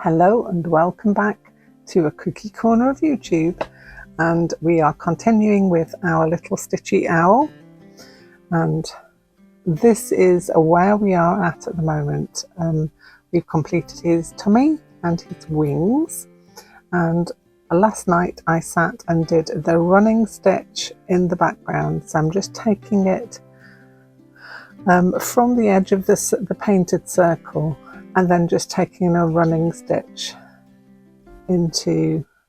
Hello and welcome back to a Kooky corner of YouTube, and we are continuing with our little stitchy owl, and this is where we are at the moment. We've completed his tummy and his wings, and last night I sat and did the running stitch in the background, so I'm just taking it from the edge of the painted circle and then just taking a running stitch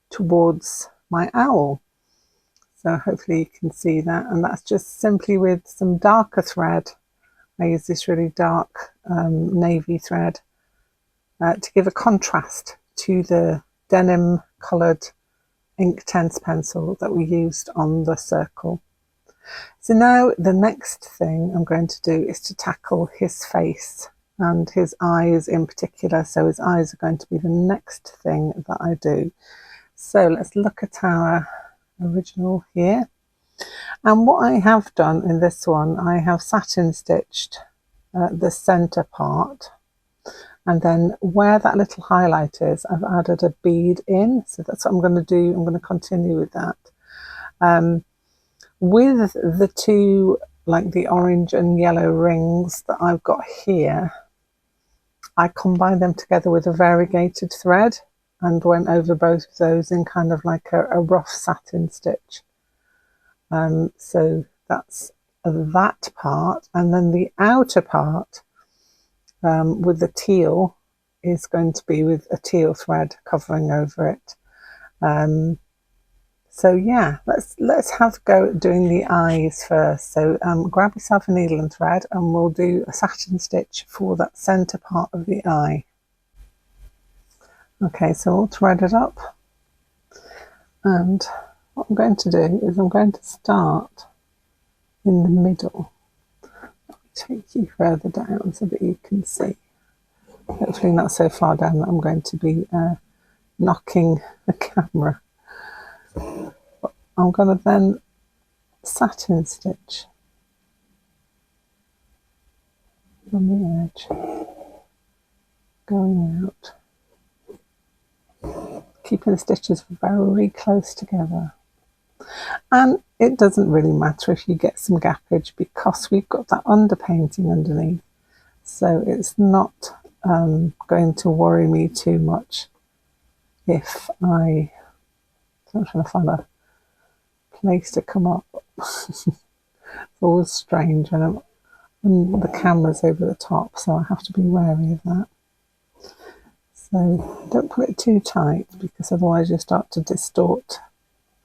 towards my owl. So hopefully you can see that, and that's just simply with some darker thread. I use this really dark navy thread to give a contrast to the denim coloured Inktense pencil that we used on the circle. So now the next thing I'm going to do is to tackle his face and his eyes in particular. So his eyes are going to be the next thing that I do. So let's look at our original here. And what I have done in this one, I have satin stitched the center part, and then where that little highlight is, I've added a bead in. So that's what I'm going to do. I'm going to continue with that. With the two, like the orange and yellow rings that I've got here, I combined them together with a variegated thread and went over both of those in kind of like a rough satin stitch. So that's that part, and then the outer part with the teal is going to be with a teal thread covering over it. So yeah, let's have a go at doing the eyes first. So grab yourself a needle and thread, and we'll do a satin stitch for that center part of the eye. Okay, so we'll thread it up, and what I'm going to do is I'm going to start in the middle. I'll take you further down so that you can see. Hopefully not so far down that I'm going to be knocking the camera. I'm going to then satin stitch from the edge, going out, keeping the stitches very close together. And it doesn't really matter if you get some gappage, because we've got that underpainting underneath, so it's not going to worry me too much if I'm trying to find a place to come up. It's always strange when the camera's over the top, so I have to be wary of that. So don't put it too tight, because otherwise you start to distort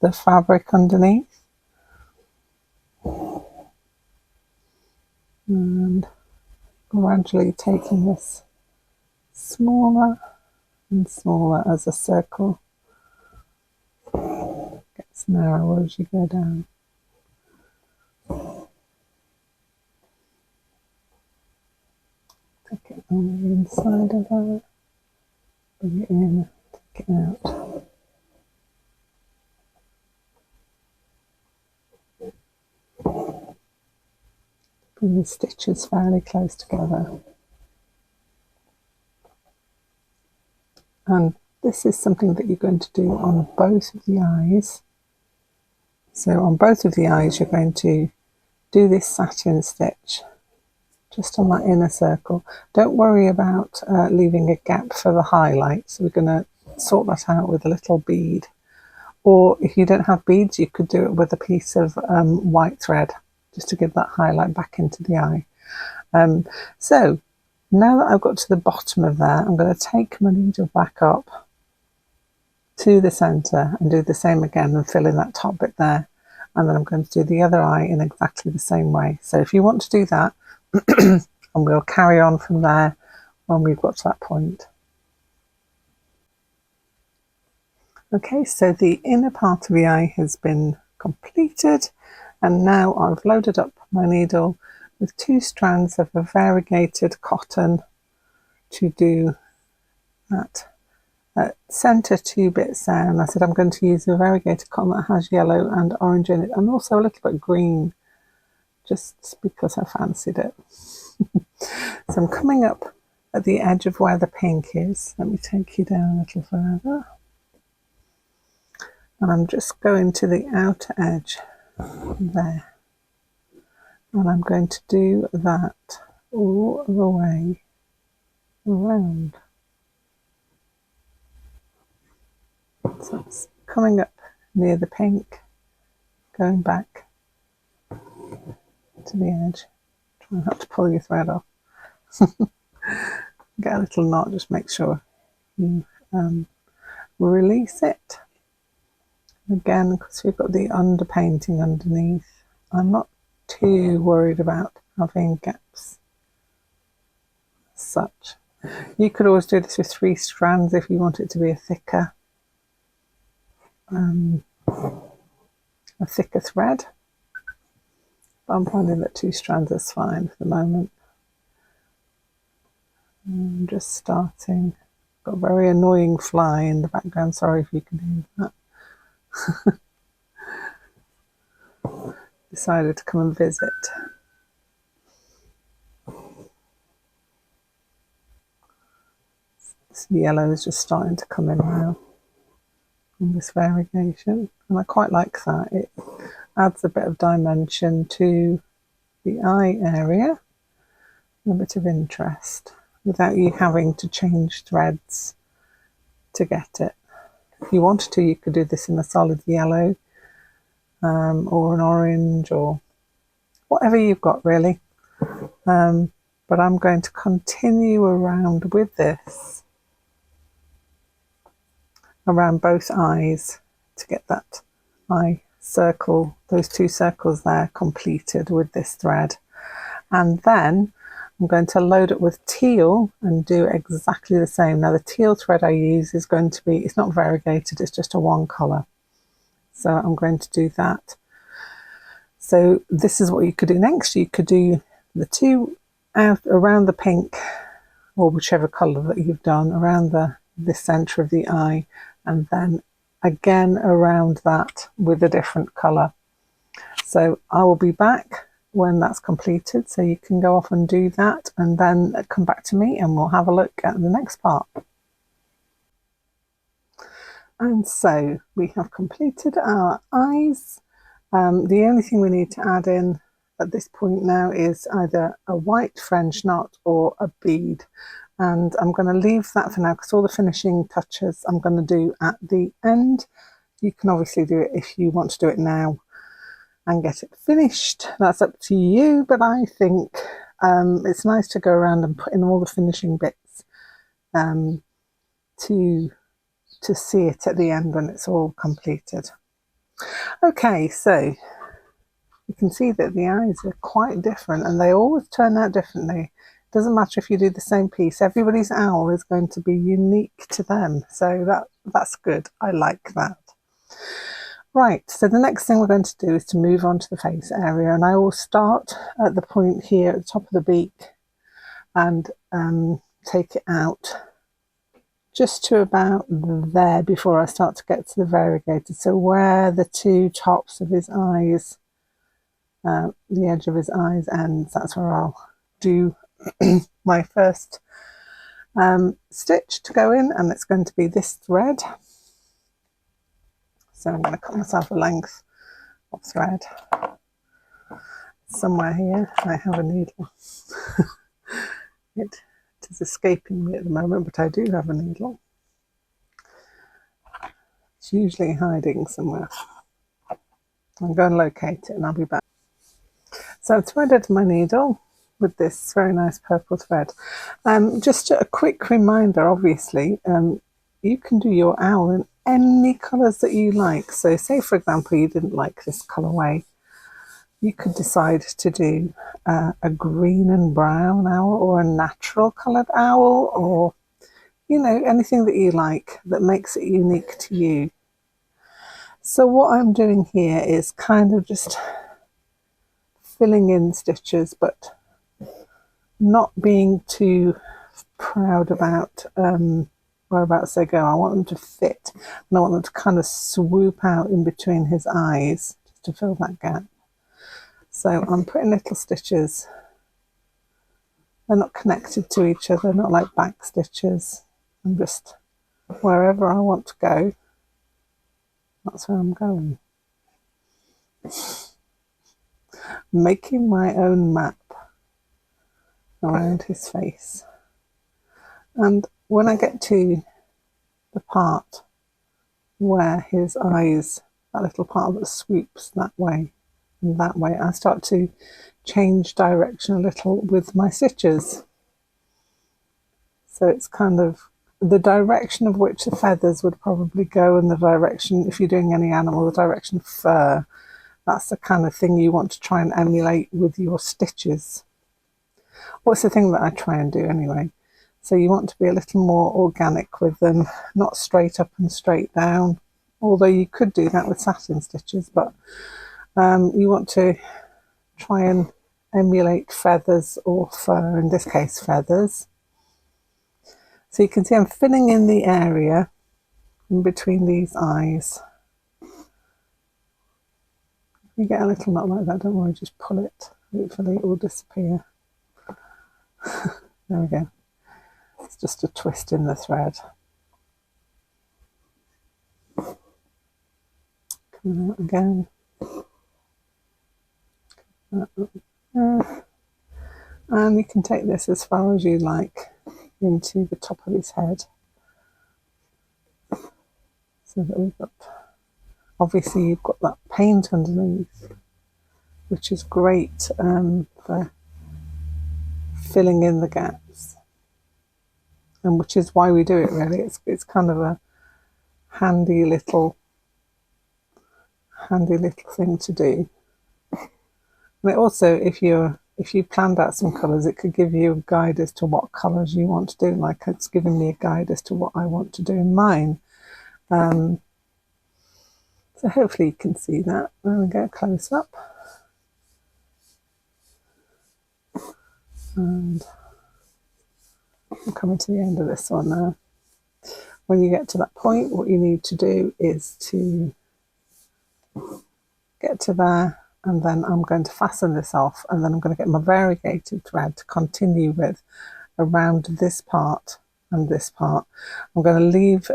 the fabric underneath. And gradually taking this smaller and smaller as a circle gets narrower as you go down. Take it on the inside of that, bring it in, take it out. Bring the stitches fairly close together. And this is something that you're going to do on both of the eyes. So on both of the eyes you're going to do this satin stitch just on that inner circle. Don't worry about leaving a gap for the highlight, so we're going to sort that out with a little bead. Or if you don't have beads, you could do it with a piece of white thread, just to give that highlight back into the eye. So now that I've got to the bottom of there, I'm going to take my needle back up to the center and do the same again and fill in that top bit there. And then I'm going to do the other eye in exactly the same way. So if you want to do that, and we'll carry on from there when we've got to that point. Okay, so the inner part of the eye has been completed, and now I've loaded up my needle with 2 strands of a variegated cotton to do that center 2 bits there. And I said I'm going to use a variegated cotton that has yellow and orange in it, and also a little bit green, just because I fancied it. So I'm coming up at the edge of where the pink is. Let me take you down a little further. And I'm just going to the outer edge there. And I'm going to do that all the way around. So it's coming up near the pink, going back to the edge. Try not to pull your thread off. Get a little knot, just make sure you release it. Again, because we've got the underpainting underneath, I'm not too worried about having gaps as such. You could always do this with 3 strands if you want it to be a thicker thread. But I'm finding that 2 strands is fine for the moment. I'm just starting. Got a very annoying fly in the background. Sorry if you can hear that. Decided to come and visit. This yellow is just starting to come in now on this variegation, and I quite like that. It adds a bit of dimension to the eye area, a bit of interest, without you having to change threads to get it. If you wanted to, you could do this in a solid yellow or an orange or whatever you've got really. But I'm going to continue around with this around both eyes to get that eye circle, those 2 circles there completed with this thread. And then I'm going to load it with teal and do exactly the same. Now the teal thread I use is going to be, it's not variegated, it's just a 1 colour. So I'm going to do that. So this is what you could do next. You could do the 2 out around the pink, or whichever colour that you've done, around the centre of the eye, and then again around that with a different colour. So I will be back when that's completed, so you can go off and do that and then come back to me and we'll have a look at the next part. And so we have completed our eyes. The only thing we need to add in at this point now is either a white French knot or a bead. And I'm going to leave that for now because all the finishing touches I'm going to do at the end. You can obviously do it if you want to do it now and get it finished. That's up to you, but I think it's nice to go around and put in all the finishing bits to see it at the end when it's all completed. Okay, so you can see that the eyes are quite different and they always turn out differently. Doesn't matter if you do the same piece, everybody's owl is going to be unique to them. So that's good. I like that. Right, so the next thing we're going to do is to move on to the face area, and I will start at the point here at the top of the beak and take it out just to about there before I start to get to the variegated. So where the 2 tops of his eyes, the edge of his eyes ends, that's where I'll do my first stitch to go in, and it's going to be this thread. So I'm going to cut myself a length of thread. Somewhere here I have a needle. It is escaping me at the moment, but I do have a needle. It's usually hiding somewhere. I'll go and locate it and I'll be back. So I've threaded my needle with this very nice purple thread. Just a quick reminder, obviously, you can do your owl in any colours that you like. So say for example you didn't like this colourway, you could decide to do a green and brown owl or a natural coloured owl, or you know, anything that you like that makes it unique to you. So what I'm doing here is kind of just filling in stitches, but not being too proud about whereabouts they go. I want them to fit, and I want them to kind of swoop out in between his eyes just to fill that gap. So I'm putting little stitches They're not connected to each other, not like back stitches. I'm just, wherever I want to go, that's where I'm going. Making my own map around his face. And when I get to the part where his eyes, that little part that swoops that way and that way, I start to change direction a little with my stitches. So it's kind of the direction of which the feathers would probably go, and the direction, if you're doing any animal, the direction of fur. That's the kind of thing you want to try and emulate with your stitches. What's the thing that I try and do anyway? So you want to be a little more organic with them, not straight up and straight down, although you could do that with satin stitches, but you want to try and emulate feathers or fur, in this case feathers. So you can see I'm filling in the area in between these eyes. If you get a little knot like that, don't worry, just pull it. Hopefully it will disappear. There we go. It's just a twist in the thread. Coming out again. And you can take this as far as you like into the top of his head. So that we've got, obviously you've got that paint underneath, which is great for filling in the gaps. And which is why we do it really. It's kind of a handy little thing to do. And it also, if you planned out some colours, it could give you a guide as to what colours you want to do. Like it's giving me a guide as to what I want to do in mine. So hopefully you can see that when we get close up. And I'm coming to the end of this one now. When you get to that point, what you need to do is to get to there, and then I'm going to fasten this off, and then I'm going to get my variegated thread to continue with around this part and this part. I'm going to leave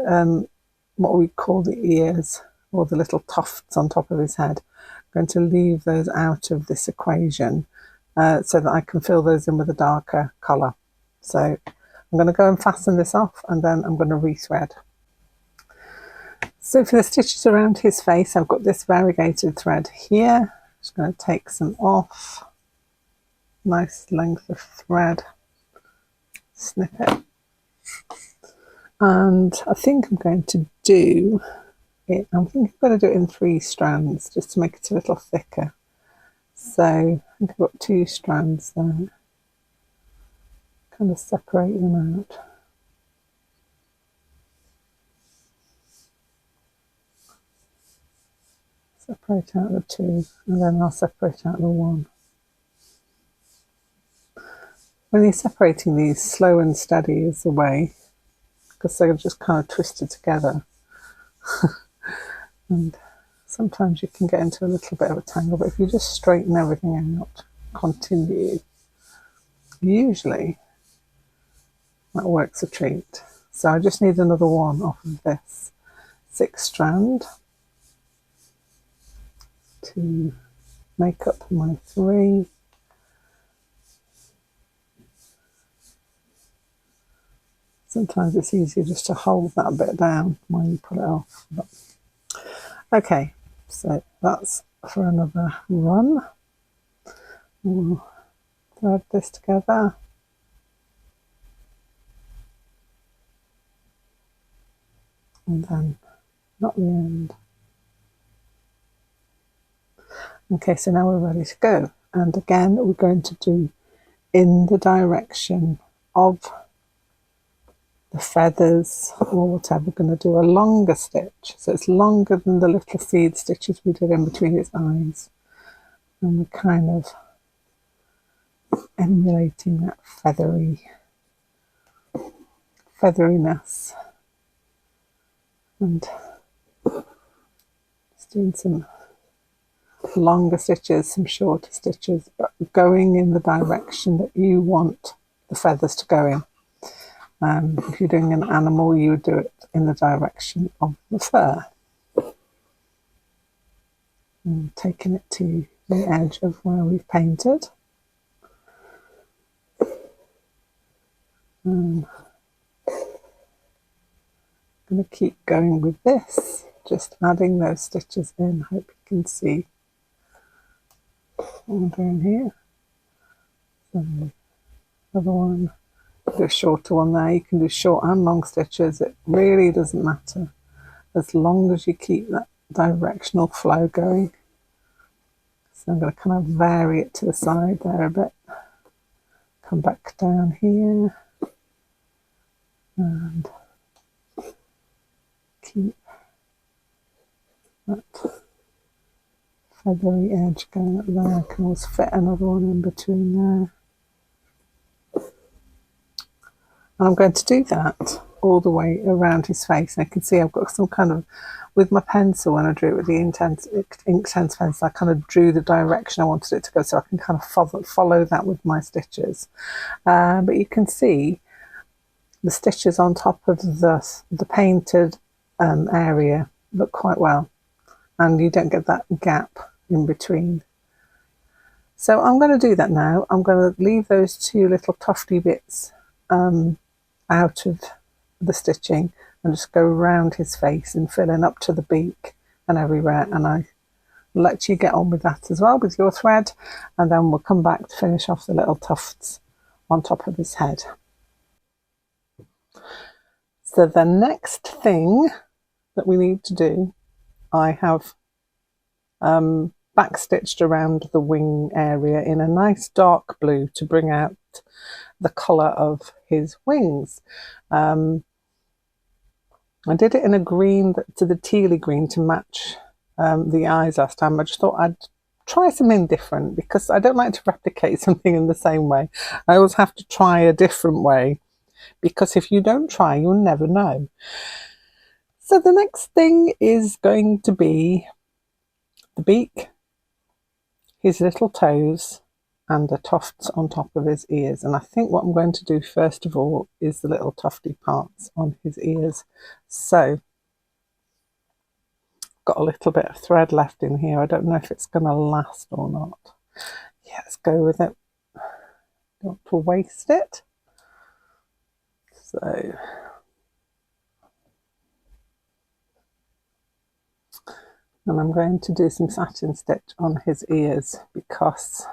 what we call the ears, or the little tufts on top of his head. I'm going to leave those out of this equation so that I can fill those in with a darker colour. So I'm going to go and fasten this off, and then I'm going to rethread. So for the stitches around his face, I've got this variegated thread here. Just going to take some off. Nice length of thread. Snip it. And I think I'm going to do it, I'm thinking I'm going to do it in 3 strands just to make it a little thicker. So I think I've got 2 strands there. Kind of separate them out. Separate out the 2, and then I'll separate out the 1. When you're separating these, slow and steady is the way, because they're just kind of twisted together. And sometimes you can get into a little bit of a tangle, but if you just straighten everything out, continue, usually that works a treat. So I just need another 1 off of this 6th strand to make up my 3. Sometimes it's easier just to hold that bit down when you pull it off. But, okay, so that's for another run. We'll thread this together. And then not the end. Okay, so now we're ready to go. And again, we're going to do in the direction of the feathers or whatever. We're going to do a longer stitch. So it's longer than the little seed stitches we did in between his eyes. And we're kind of emulating that featheriness. And just doing some longer stitches, some shorter stitches, but going in the direction that you want the feathers to go in. If you're doing an animal, you would do it in the direction of the fur. And taking it to the edge of where we've painted. I'm going to keep going with this, just adding those stitches in. Hope you can see what I'm doing here. So, another one, do a shorter one there. You can do short and long stitches, it really doesn't matter as long as you keep that directional flow going. So I'm going to kind of vary it to the side there a bit. Come back down here and keep that feathery edge going up there. I can always fit another one in between there. And I'm going to do that all the way around his face. And I can see I've got some kind of, with my pencil, when I drew it with the Inktense pencil, I kind of drew the direction I wanted it to go, so I can kind of follow that with my stitches. But you can see the stitches on top of the painted area look quite well, and you don't get that gap in between. So I'm going to do that now. I'm going to leave those two little tufty bits out of the stitching and just go around his face and fill in up to the beak and everywhere, and I let you get on with that as well with your thread, and then we'll come back to finish off the little tufts on top of his head. So the next thing that we need to do, I have backstitched around the wing area in a nice dark blue to bring out the colour of his wings. I did it in a green to the tealy green to match the eyes last time. I just thought I'd try something different because I don't like to replicate something in the same way. I always have to try a different way, because if you don't try, you'll never know. So the next thing is going to be the beak, his little toes, and the tufts on top of his ears. And I think what I'm going to do first of all is the little tufty parts on his ears. So got a little bit of thread left in here. I don't know if it's going to last or not. Yeah, let's go with it. Don't want to waste it. So and I'm going to do some satin stitch on his ears because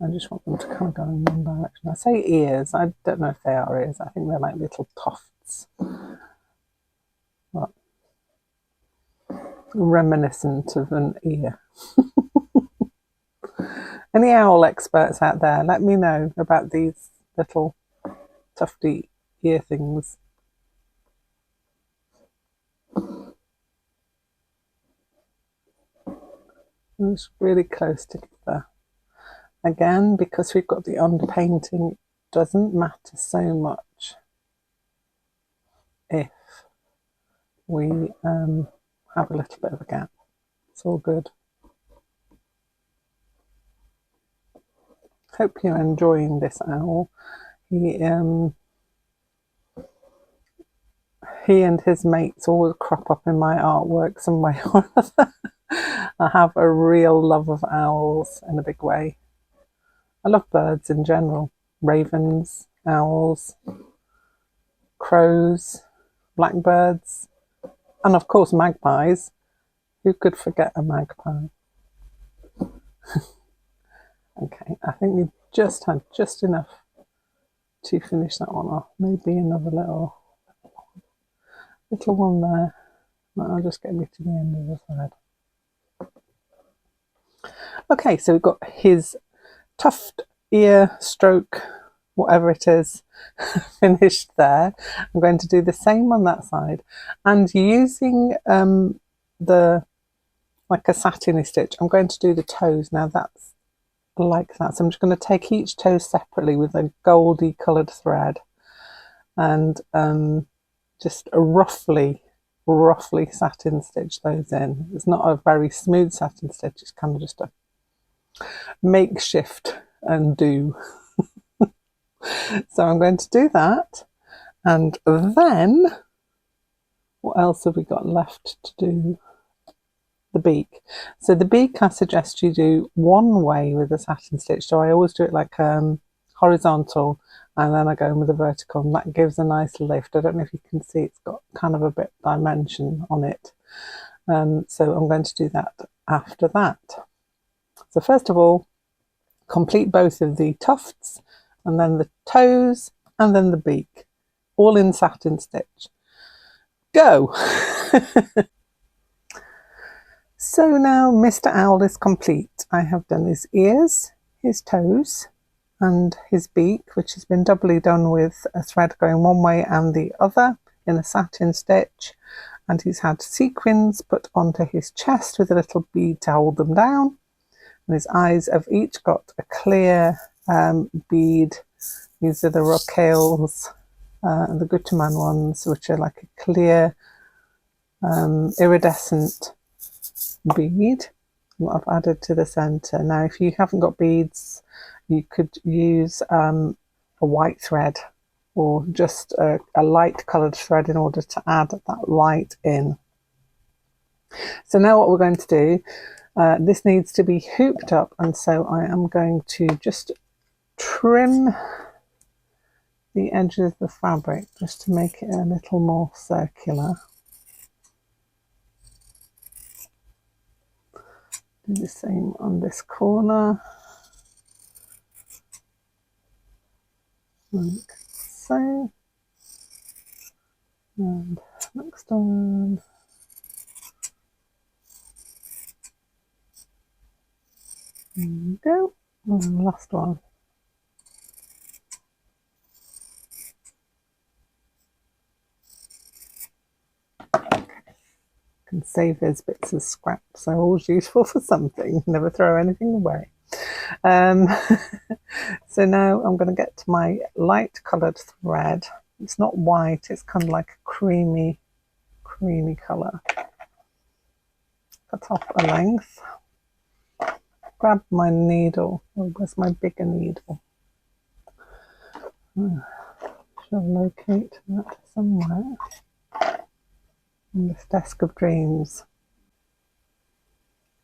I just want them to kind of go in one direction. I say ears, I don't know if they are ears. I think they're like little tufts. But reminiscent of an ear. Any owl experts out there, let me know about these little tufty ear things. It's really close together. Again, because we've got the underpainting, it doesn't matter so much if we have a little bit of a gap. It's all good. Hope you're enjoying this owl. He and his mates always crop up in my artwork some way or other. I have a real love of owls in a big way. I love birds in general. Ravens, owls, crows, blackbirds, and of course magpies. Who could forget a magpie? Okay, I think we just had just enough to finish that one off. Maybe another little one there. That'll just get me to the end of the thread. Okay, so we've got his tuft, ear, stroke, whatever it is, finished there. I'm going to do the same on that side, and using like a satiny stitch, I'm going to do the toes. Now that's like that, so I'm just going to take each toe separately with a goldy coloured thread and just roughly satin stitch those in. It's not a very smooth satin stitch, it's kind of just a makeshift undo. So I'm going to do that, and then what else have we got left to do? The beak. So the beak, I suggest you do one way with a satin stitch. So I always do it like horizontal, and then I go in with a vertical, and that gives a nice lift. I don't know if you can see, it's got kind of a bit dimension on it. So I'm going to do that after that. So first of all, complete both of the tufts, and then the toes, and then the beak, all in satin stitch. Go! So now Mr. Owl is complete. I have done his ears, his toes, and his beak, which has been doubly done with a thread going one way and the other in a satin stitch. And he's had sequins put onto his chest with a little bead to hold them down. And his eyes have each got a clear bead. These are the Rocaille's, the Gutermann ones, which are like a clear iridescent bead, what I've added to the center. Now if you haven't got beads, you could use a white thread or just a light coloured thread in order to add that light in. So now what we're going to do, this needs to be hooped up, and so I am going to just trim the edges of the fabric just to make it a little more circular. Do the same on this corner, like so, and next one, there we go, and last one. Can save those bits of scraps, they're always useful for something, never throw anything away. So now I'm going to get to my light coloured thread. It's not white, it's kind of like a creamy colour. Cut off a length, grab my needle. Oh, where's my bigger needle? Shall locate that somewhere on this desk of dreams.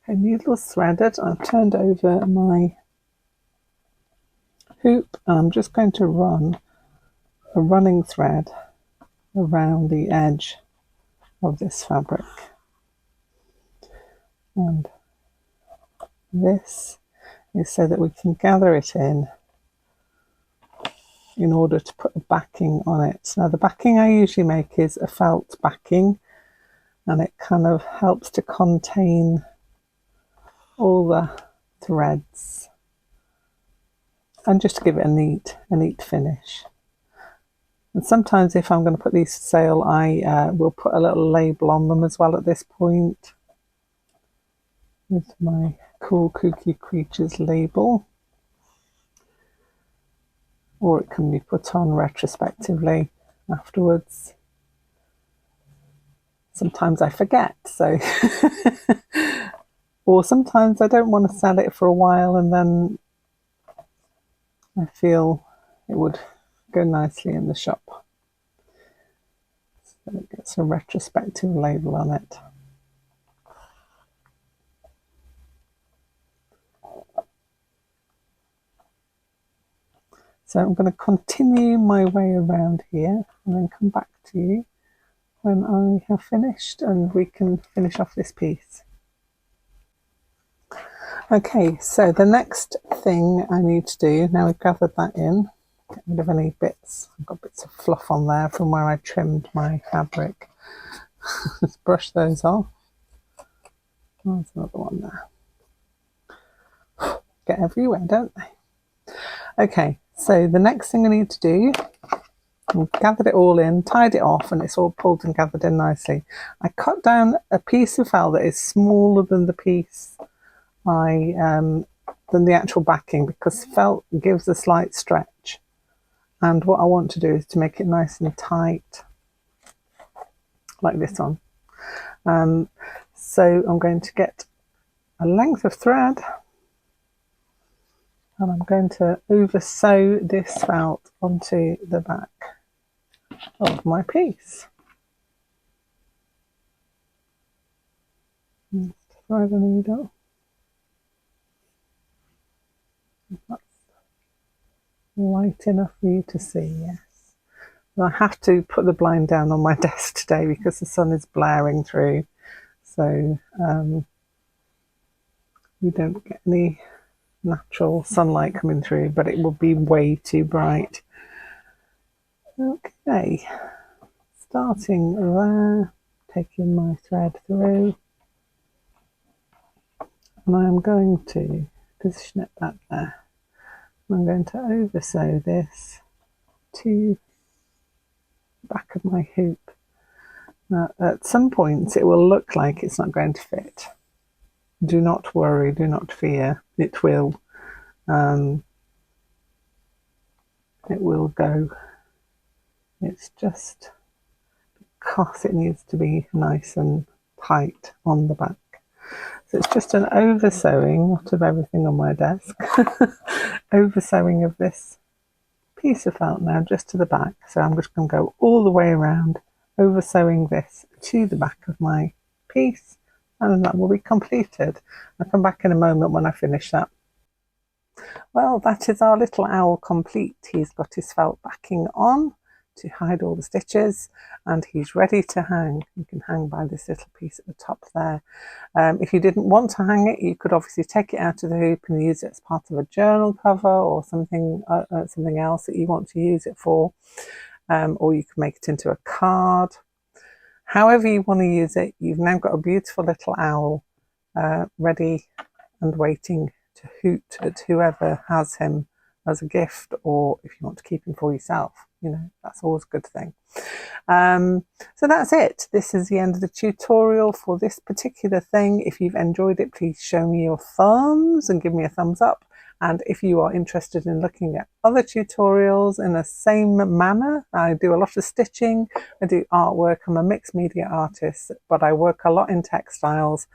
Okay, needle's threaded. I've turned over my hoop, and I'm just going to run a running thread around the edge of this fabric. And this is so that we can gather it in order to put a backing on it. Now the backing I usually make is a felt backing, and it kind of helps to contain all the threads and just to give it a neat finish. And sometimes if I'm going to put these for sale, I will put a little label on them as well at this point with my Cool Kooky Creatures label, or it can be put on retrospectively afterwards. Sometimes I forget, so or sometimes I don't want to sell it for a while, and then I feel it would go nicely in the shop. So it gets a retrospective label on it. So I'm going to continue my way around here and then come back to you when I have finished and we can finish off this piece. Okay, so the next thing I need to do, now we've gathered that in, get rid of any bits. I've got bits of fluff on there from where I trimmed my fabric. Let's brush those off. There's another one there. Get everywhere, don't they? Okay, so the next thing I need to do, I've gathered it all in, tied it off, and it's all pulled and gathered in nicely. I cut down a piece of felt that is smaller than the piece than the actual backing, because felt gives a slight stretch, and what I want to do is to make it nice and tight like this one. So I'm going to get a length of thread, And I'm going to over sew this felt onto the back of my piece. Thread the needle. That's light enough for you to see, yes. I have to put the blind down on my desk today because the sun is blaring through, so we don't get any natural sunlight coming through, but it will be way too bright. Okay, starting there, taking my thread through, and I'm going to position it back there. I'm going to over sew this to the back of my hoop. Now, at some points it will look like it's not going to fit. Do not worry, do not fear, it will. It will go. It's just because it needs to be nice and tight on the back. So it's just an over sewing, not of everything on my desk, over sewing of this piece of felt now just to the back. So I'm just going to go all the way around, over sewing this to the back of my piece, and that will be completed. I'll come back in a moment when I finish that. Well, that is our little owl complete. He's got his felt backing on to hide all the stitches, and he's ready to hang. You can hang by this little piece at the top there. If you didn't want to hang it, you could obviously take it out of the hoop and use it as part of a journal cover or something else that you want to use it for, or you can make it into a card. However you want to use it, you've now got a beautiful little owl ready and waiting to hoot at whoever has him as a gift, or if you want to keep him for yourself. You know, that's always a good thing. So that's it. This is the end of the tutorial for this particular thing. If you've enjoyed it, please show me your thumbs and give me a thumbs up. And if you are interested in looking at other tutorials in the same manner, I do a lot of stitching, I do artwork, I'm a mixed media artist, but I work a lot in textiles.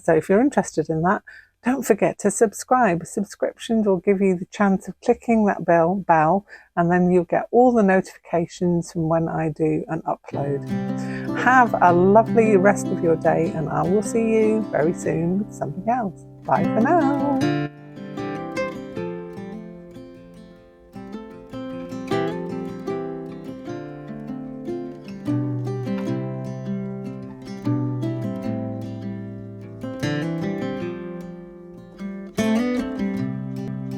So if you're interested in that, don't forget to subscribe. Subscriptions will give you the chance of clicking that bell, and then you'll get all the notifications from when I do an upload. Have a lovely rest of your day, and I will see you very soon with something else. Bye for now.